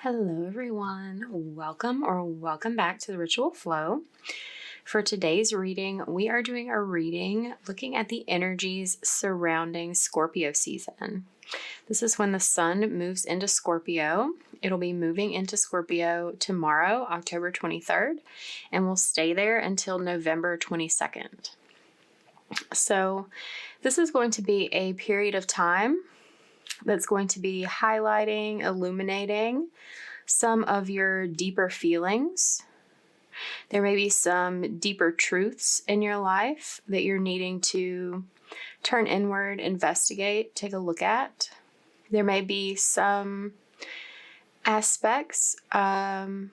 Hello everyone, welcome back to the Ritual Flow. For today's reading, we are doing a reading looking at the energies surrounding Scorpio season. This is when the sun moves into Scorpio. It'll be moving into Scorpio tomorrow, October 23rd, and will stay there until November 22nd. So this is going to be a period of time that's going to be highlighting, illuminating some of your deeper feelings. There may be some deeper truths in your life that you're needing to turn inward, investigate, take a look at. There may be some aspects of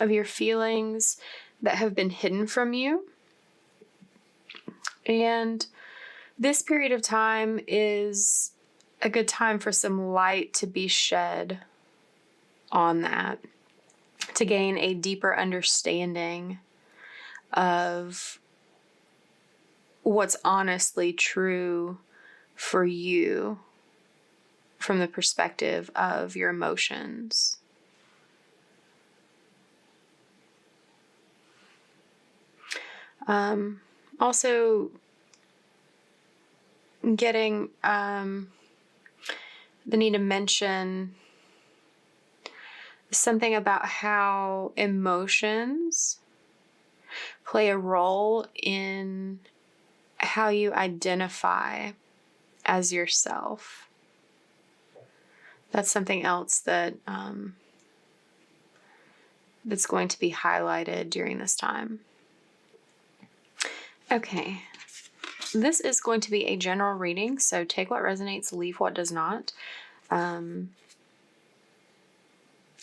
your feelings that have been hidden from you. And this period of time is a good time for some light to be shed on that, to gain a deeper understanding of what's honestly true for you from the perspective of your emotions. Also, getting the need to mention something about how emotions play a role in how you identify as yourself. That's something else that that's going to be highlighted during this time. Okay. This is going to be a general reading, so take what resonates, leave what does not.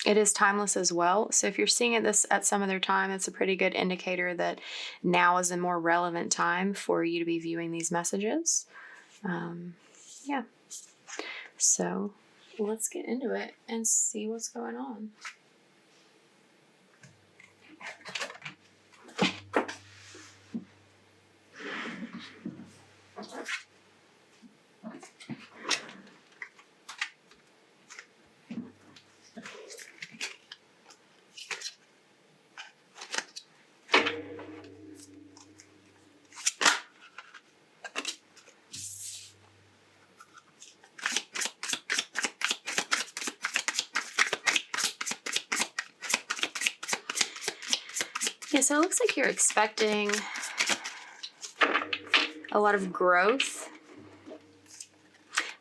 It is timeless as well, so if you're seeing this at some other time, it's a pretty good indicator that now is a more relevant time for you to be viewing these messages. Yeah. So let's get into it and see what's going on. Yeah, so it looks like you're expecting a lot of growth,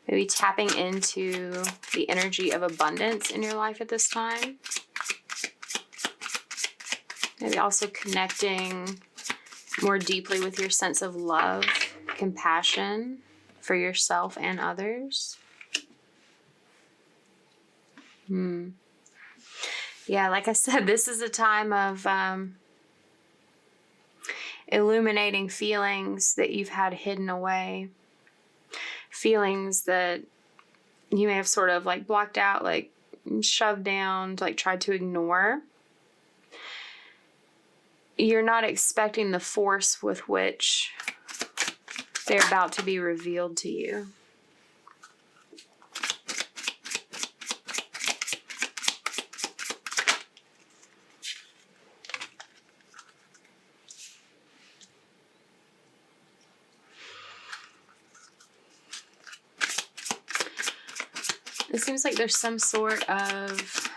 maybe tapping into the energy of abundance in your life at this time. Maybe also connecting more deeply with your sense of love, compassion for yourself and others. Yeah, like I said, this is a time of illuminating feelings that you've had hidden away. Feelings that you may have sort of like blocked out, like shoved down, like tried to ignore. You're not expecting the force with which they're about to be revealed to you. It seems like there's some sort of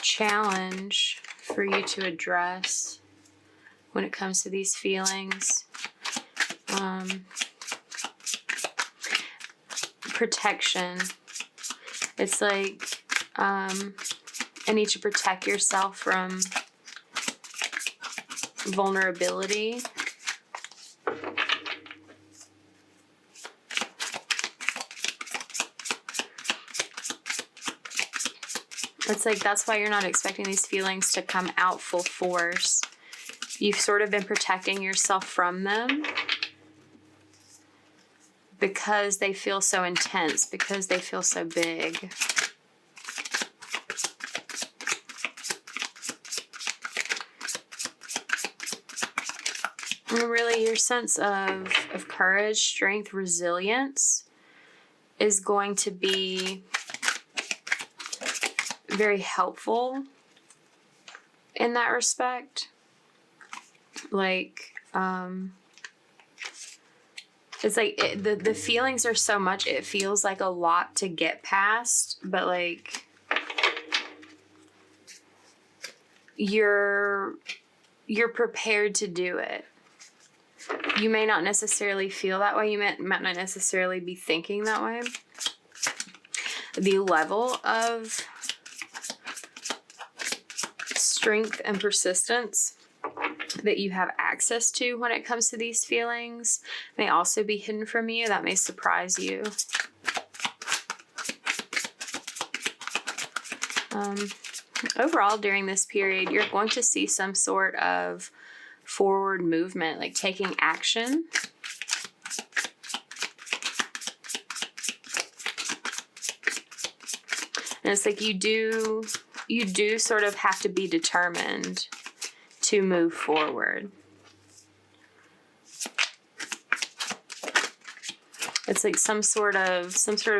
challenge for you to address when it comes to these feelings. Protection. It's like I need to protect yourself from vulnerability. It's like that's why you're not expecting these feelings to come out full force. You've sort of been protecting yourself from them because they feel so intense, because they feel so big. And really, your sense of courage, strength, resilience is going to be very helpful in that respect. Like, it's like the feelings are so much, it feels like a lot to get past, but like you're prepared to do it. You may not necessarily feel that way. You might not necessarily be thinking that way. The level of strength and persistence that you have access to when it comes to these feelings may also be hidden from you. That may surprise you. Overall, during this period, you're going to see some sort of forward movement, like taking action. And it's like you do sort of have to be determined to move forward. It's like some sort of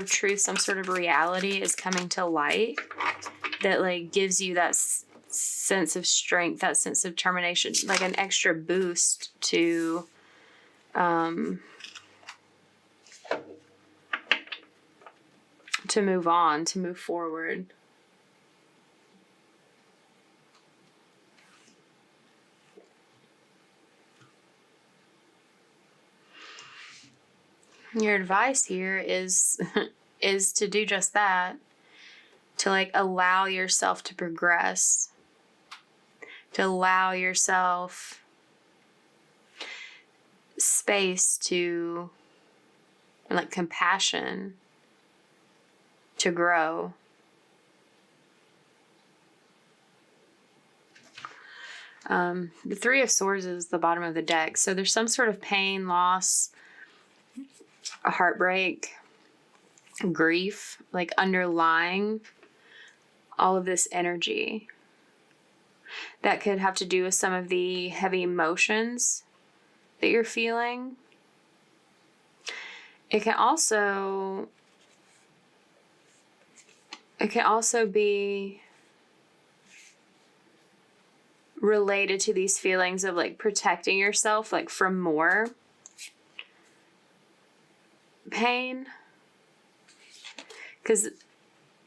truth, some sort of reality is coming to light that like gives you that sense of strength, that sense of determination, like an extra boost to move on, to move forward. Your advice here is to do just that, to like allow yourself to progress, to allow yourself space to, and like compassion to grow. The Three of Swords is the bottom of the deck. So there's some sort of pain, loss, a heartbreak, grief, like underlying all of this energy. That could have to do with some of the heavy emotions that you're feeling. It can also be related to these feelings of like protecting yourself, like from more pain. Because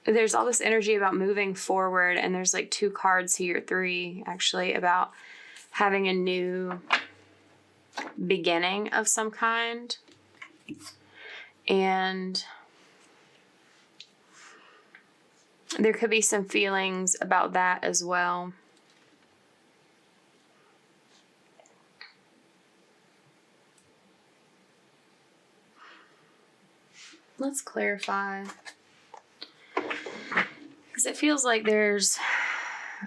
there's all this energy about moving forward, and there's like 2 cards here, 3 actually, about having a new beginning of some kind. And there could be some feelings about that as well. Let's clarify. Because it feels like there's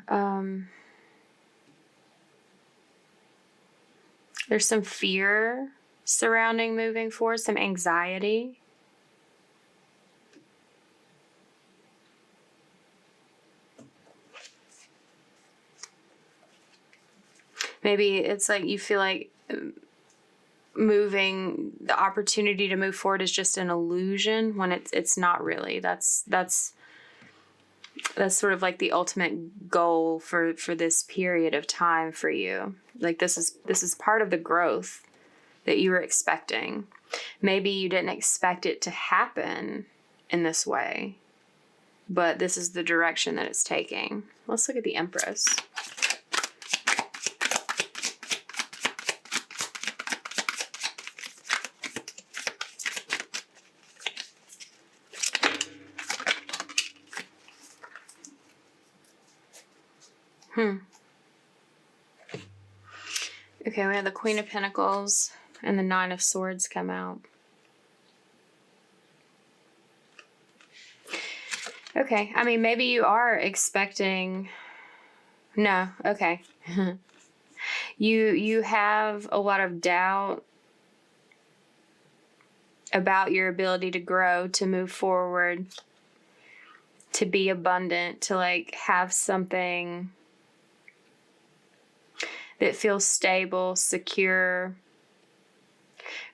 some fear surrounding moving forward, some anxiety. Maybe it's like you feel like moving, the opportunity to move forward is just an illusion when it's not really. That's sort of like the ultimate goal for this period of time for you. Like this is part of the growth that you were expecting. Maybe you didn't expect it to happen in this way, but this is the direction that it's taking. Let's look at the Empress. Okay, we have the Queen of Pentacles and the Nine of Swords come out. Okay, I mean, maybe you are expecting... No, okay. You have a lot of doubt about your ability to grow, to move forward, to be abundant, to like have something that feels stable, secure,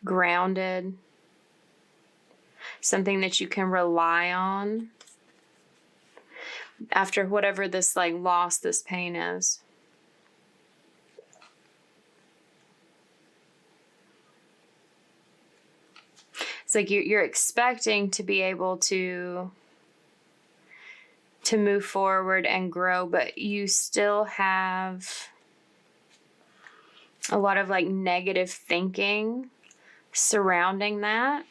grounded, something that you can rely on. after whatever this like loss, this pain is. It's like you're expecting to be able to move forward and grow, but you still have a lot of like negative thinking surrounding that.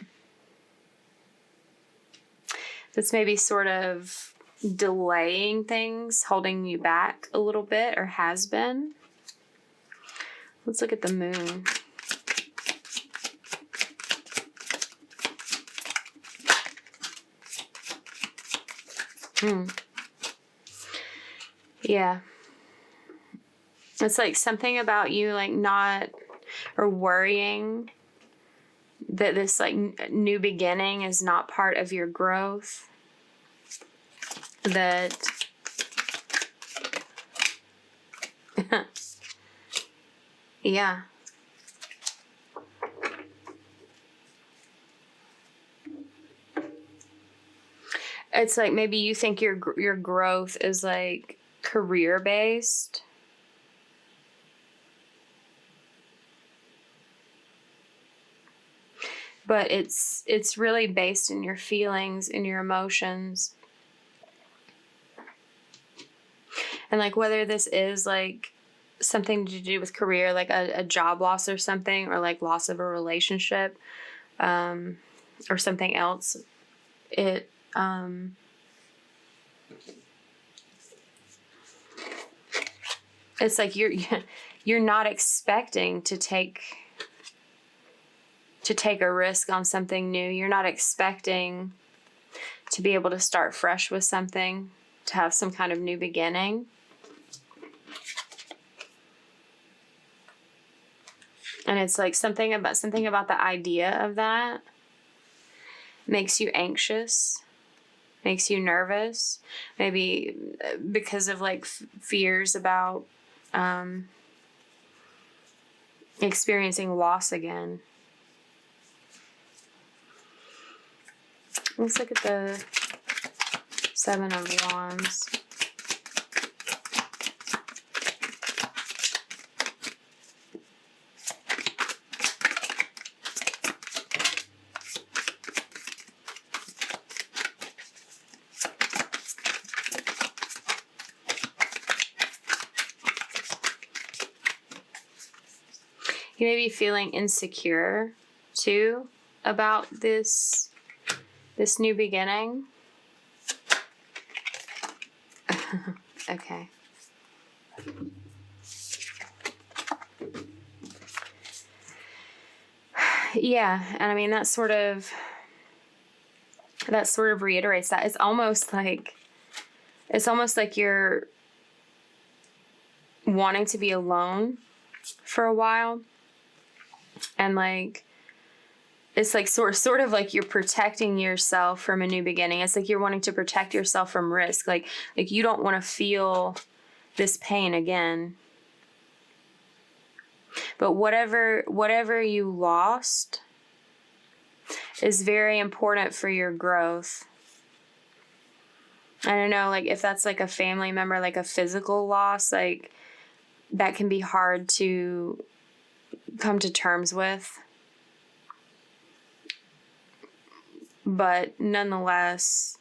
That's maybe sort of delaying things, holding you back a little bit, or has been. Let's look at the moon. Yeah. It's like something about you like not, or worrying that this like new beginning is not part of your growth. That yeah. It's like maybe you think your growth is like career based. But it's really based in your feelings, in your emotions. And like whether this is like something to do with career, like a job loss or something, or like loss of a relationship, or something else, it it's like you're not expecting to take a risk on something new. You're not expecting to be able to start fresh with something, to have some kind of new beginning. And it's like something about the idea of that makes you anxious, makes you nervous, maybe because of like fears about experiencing loss again. Let's look at the 7 of Wands. You may be feeling insecure too about this new beginning. Okay. Yeah, and I mean that sort of reiterates that. It's almost like you're wanting to be alone for a while. And like it's like sort of like you're protecting yourself from a new beginning. It's like you're wanting to protect yourself from risk. Like you don't want to feel this pain again. But whatever you lost is very important for your growth. I don't know, like if that's like a family member, like a physical loss, like that can be hard to come to terms with. But nonetheless,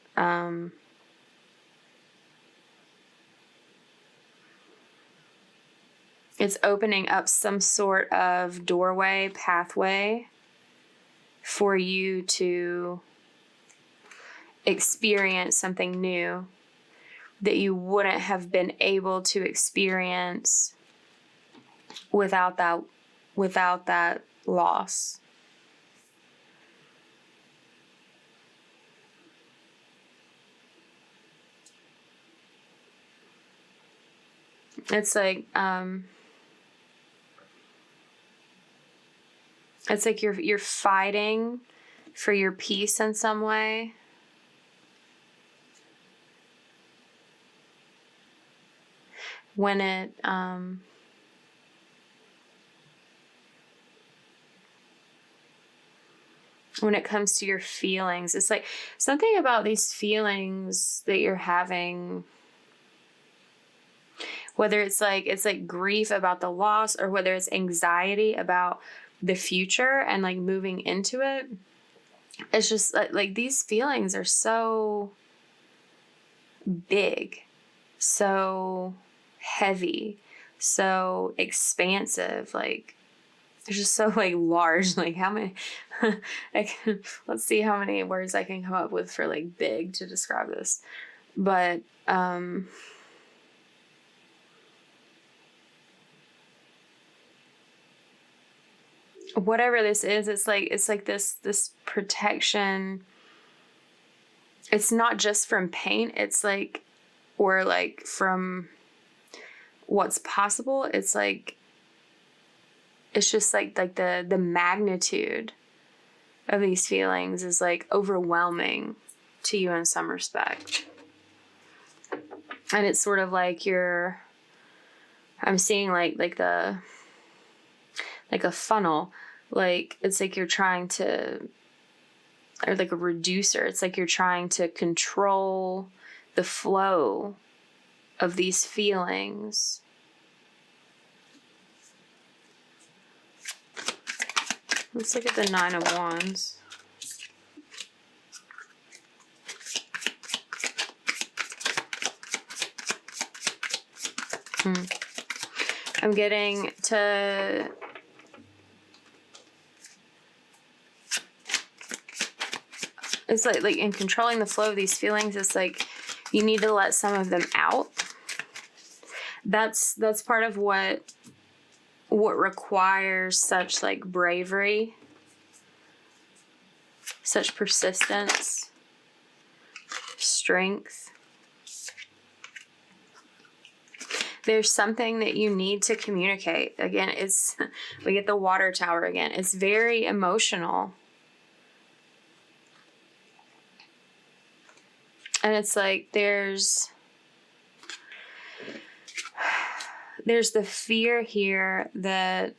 it's opening up some sort of doorway, pathway for you to experience something new that you wouldn't have been able to experience without that loss. It's like you're fighting for your peace in some way. When it when it comes to your feelings. It's like something about these feelings that you're having, whether it's like grief about the loss, or whether it's anxiety about the future and like moving into it. It's just like these feelings are so big, so heavy, so expansive. Like, it's just so like large. Like, how many let's see how many words I can come up with for like big to describe this. But whatever this is, it's like this protection. It's not just from pain, it's like, or like from what's possible. It's like, it's just like the magnitude of these feelings is like overwhelming to you in some respect. And it's sort of like I'm seeing like a funnel. Like, it's like you're trying to, or like a reducer. It's like you're trying to control the flow of these feelings. Let's look at the 9 of Wands. I'm getting to it's like in controlling the flow of these feelings, it's like you need to let some of them out. That's part of what requires such like bravery, such persistence, strength. There's something that you need to communicate. Again, we get the water tower again. It's very emotional. And it's like there's the fear here that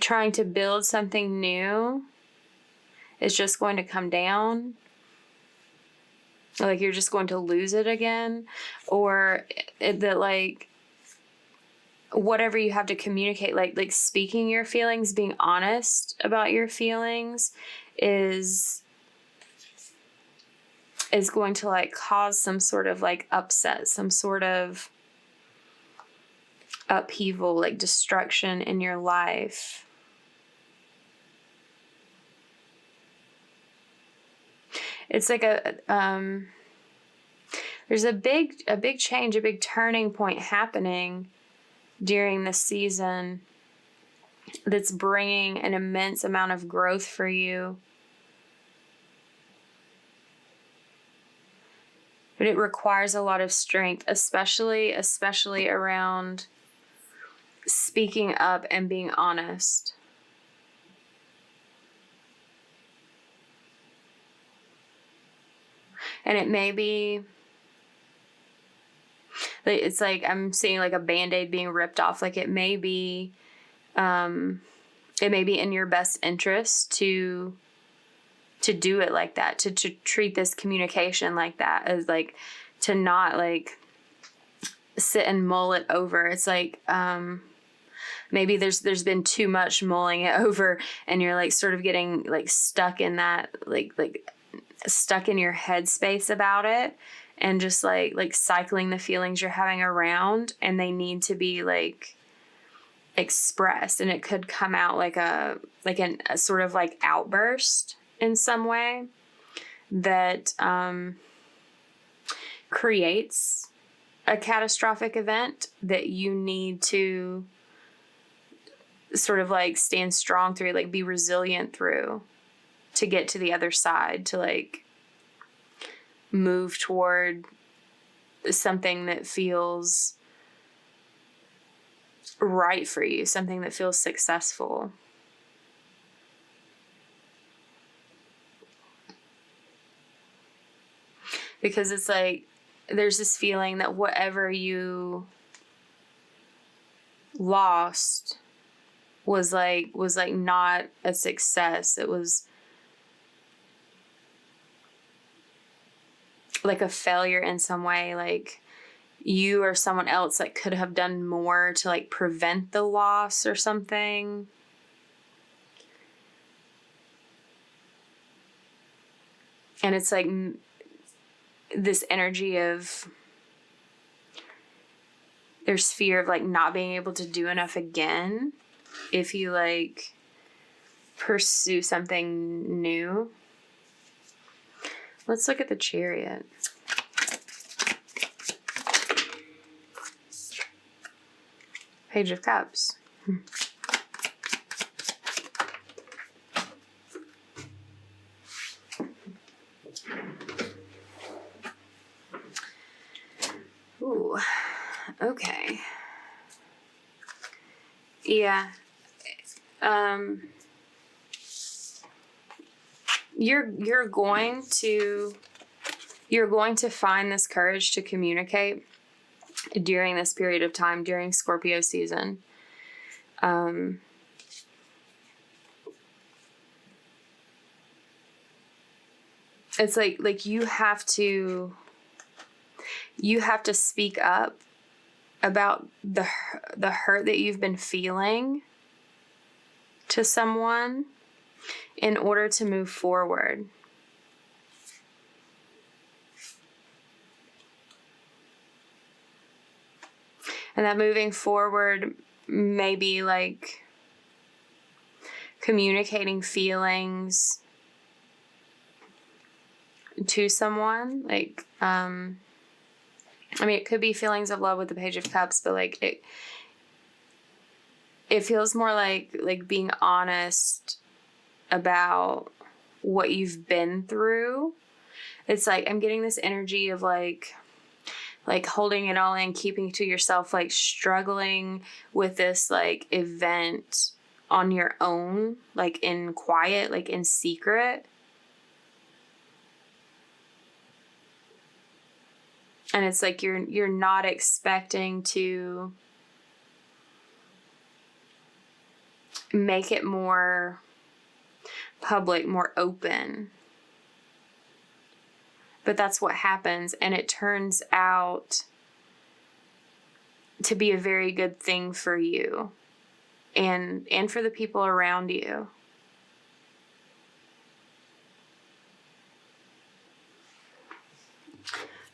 trying to build something new is just going to come down. Like, you're just going to lose it again. Or that like whatever you have to communicate, like speaking your feelings, being honest about your feelings is going to like cause some sort of like upset, some sort of upheaval, like destruction in your life. It's like there's a big change, a big turning point happening during this season that's bringing an immense amount of growth for you. But it requires a lot of strength, especially around speaking up and being honest. And it may be, it's like I'm seeing like a Band-Aid being ripped off. Like, it may be in your best interest to do it like that, to treat this communication like that, as like to not like sit and mull it over. It's like maybe there's been too much mulling it over, and you're like sort of getting like stuck in that like stuck in your headspace about it, and just like cycling the feelings you're having around, and they need to be like expressed, and it could come out like a sort of like outburst in some way that creates a catastrophic event that you need to sort of like stand strong through, like be resilient through, to get to the other side, to like move toward something that feels right for you, something that feels successful. Because it's like there's this feeling that whatever you lost was like not a success. It was like a failure in some way. Like you or someone else like could have done more to like prevent the loss or something. And it's like this energy of there's fear of like not being able to do enough again if you like pursue something new. Let's look at the Chariot. Page of Cups. Ooh, okay. Yeah. You're going to find this courage to communicate during this period of time, during Scorpio season. It's like you have to speak up about the hurt that you've been feeling to someone in order to move forward. And that moving forward may be like communicating feelings to someone. Like, I mean, it could be feelings of love with the Page of Cups, but like it feels more like being honest about what you've been through. It's like I'm getting this energy of like holding it all in, keeping to yourself, like struggling with this like event on your own, like in quiet, like in secret. And it's like you're not expecting to make it more public, more open. But that's what happens, and it turns out to be a very good thing for you and for the people around you.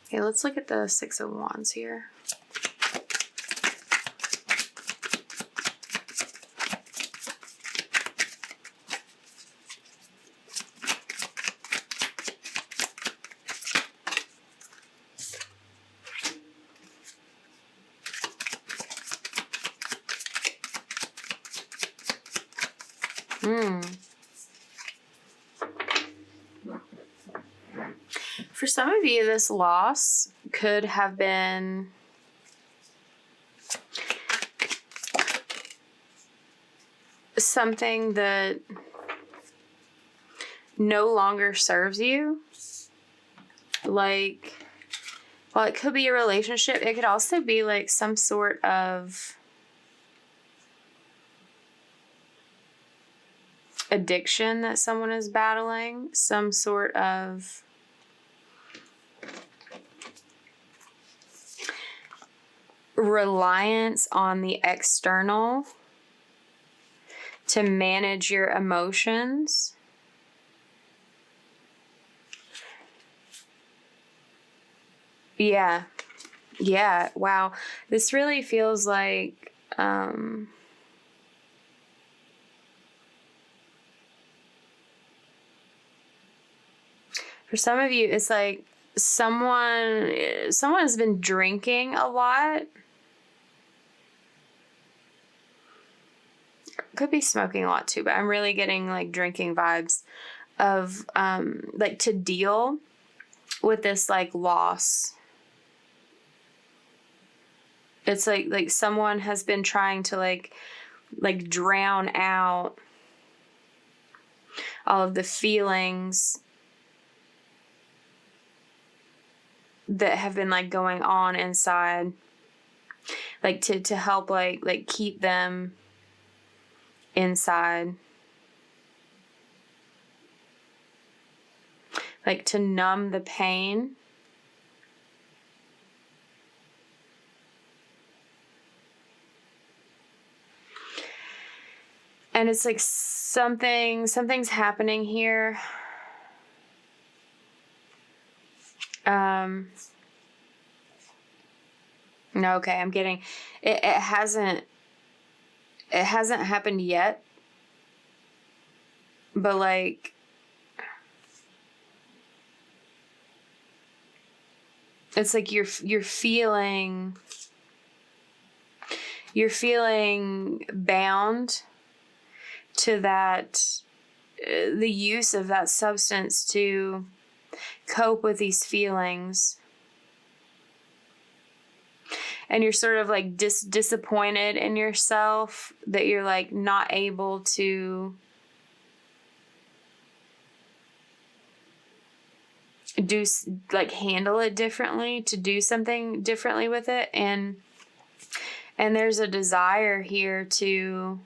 Okay, let's look at the Six of Wands here. For some of you, this loss could have been something that no longer serves you. Like, well, it could be a relationship. It could also be like some sort of addiction that someone is battling, some sort of reliance on the external to manage your emotions. Yeah. Wow. This really feels like for some of you, it's like someone has been drinking a lot. Could be smoking a lot too, but I'm really getting like drinking vibes of like to deal with this like loss. It's like someone has been trying to like drown out all of the feelings that have been like going on inside, like to help like keep them inside. Like to numb the pain. And it's like something's happening here. No, okay, I'm getting, it hasn't happened yet. But like, it's like you're feeling bound to that, the use of that substance to cope with these feelings. And you're sort of like disappointed in yourself that you're like not able to handle it differently, to do something differently with it. And there's a desire here to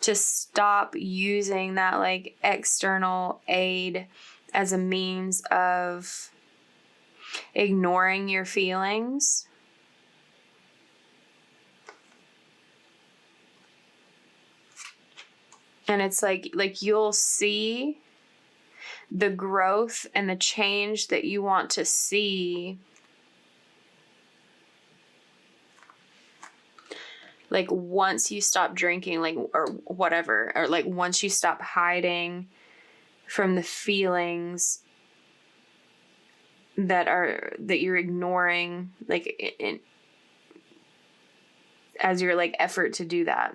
stop using that like external aid as a means of ignoring your feelings. And it's like you'll see the growth and the change that you want to see, like once you stop drinking, like, or whatever, or like once you stop hiding from the feelings that you're ignoring, like as your like effort to do that.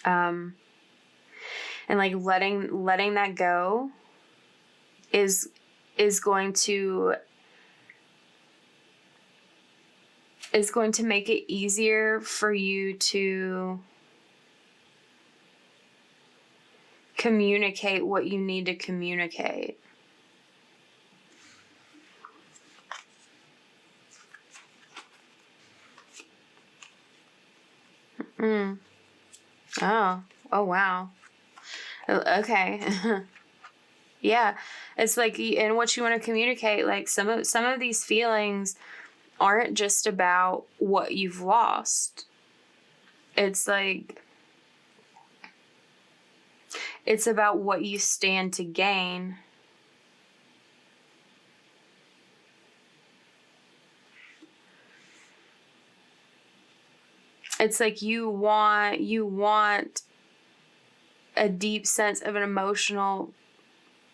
And like letting that go is going to make it easier for you to communicate what you need to communicate. Oh wow. Okay. Yeah, it's like, and what you want to communicate, like some of these feelings aren't just about what you've lost. It's like, it's about what you stand to gain. It's like you want a deep sense of an emotional,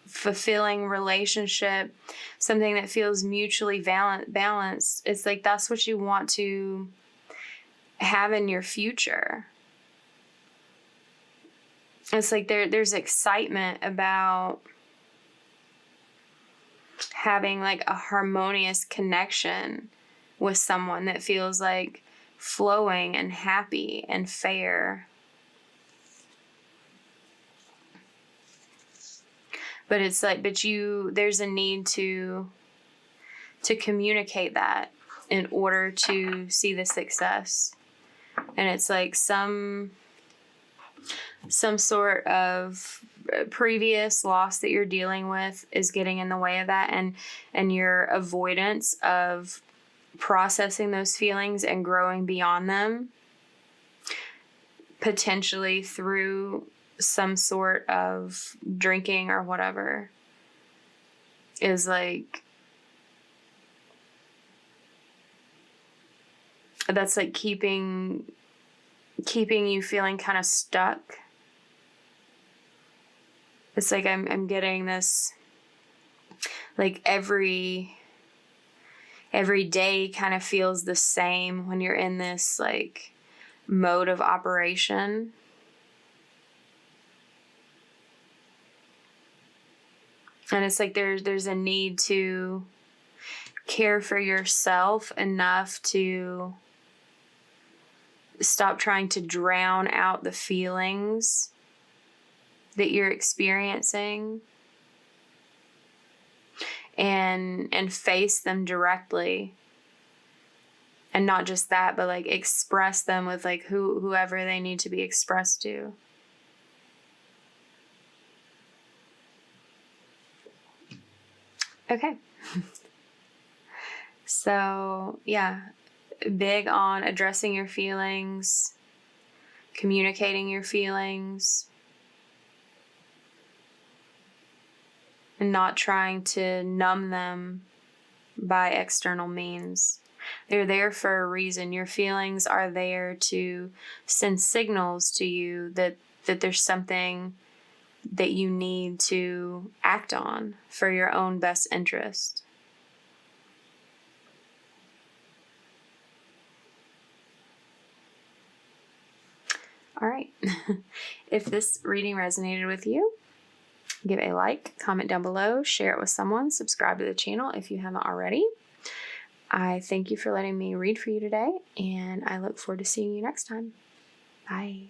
fulfilling relationship, something that feels mutually balanced. It's like that's what you want to have in your future. It's like there's excitement about having like a harmonious connection with someone that feels like flowing and happy and fair. But it's like, there's a need to communicate that in order to see the success. And it's like some sort of previous loss that you're dealing with is getting in the way of that, and your avoidance of processing those feelings and growing beyond them, potentially through some sort of drinking or whatever, is like, that's like keeping you feeling kind of stuck. It's like I'm getting this, like every day kind of feels the same when you're in this like mode of operation. And it's like there's a need to care for yourself enough to stop trying to drown out the feelings that you're experiencing, and face them directly, And not just that, but like express them with like whoever they need to be expressed to. Okay. So, yeah, big on addressing your feelings, communicating your feelings, and not trying to numb them by external means. They're there for a reason. Your feelings are there to send signals to you that there's something that you need to act on for your own best interest. All right. If this reading resonated with you, give a like, comment down below, share it with someone, subscribe to the channel if you haven't already. I thank you for letting me read for you today, and I look forward to seeing you next time. Bye.